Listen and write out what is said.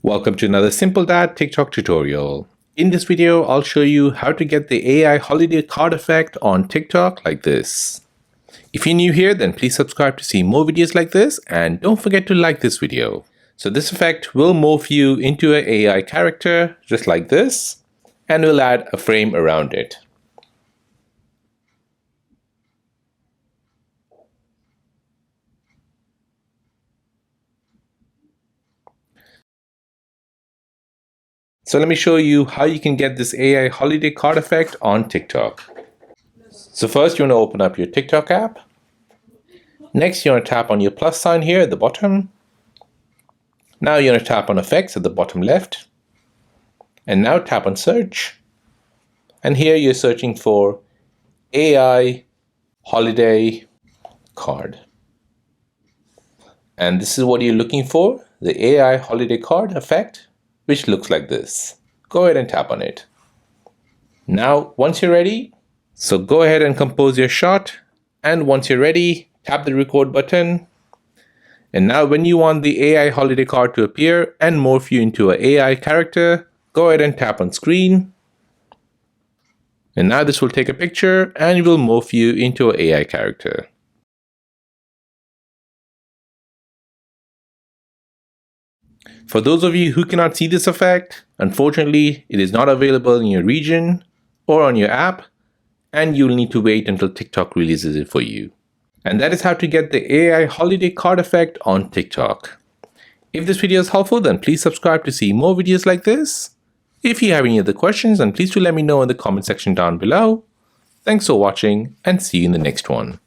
Welcome to another Simple Dad TikTok tutorial. In this video, I'll show you how to get the AI holiday card effect on TikTok like this. If you're new here, then please subscribe to see more videos like this and don't forget to like this video. So this effect will morph you into an AI character just like this, and we'll add a frame around it. So let me show you how you can get this AI holiday card effect on TikTok. So first you want to open up your TikTok app. Next you want to tap on your plus sign here at the bottom. Now you want to tap on effects at the bottom left. And now tap on search. And here you're searching for AI holiday card. And this is what you're looking for, the AI holiday card effect, which looks like this. Go ahead and tap on it. Now, once you're ready, so go ahead and compose your shot. And once you're ready, tap the record button. And now when you want the AI holiday card to appear and morph you into an AI character, go ahead and tap on screen. And now this will take a picture and it will morph you into an AI character. For those of you who cannot see this effect, unfortunately, it is not available in your region or on your app, and you'll need to wait until TikTok releases it for you. And that is how to get the AI holiday card effect on TikTok. If this video is helpful, then please subscribe to see more videos like this. If you have any other questions, then please do let me know in the comment section down below. Thanks for watching and see you in the next one.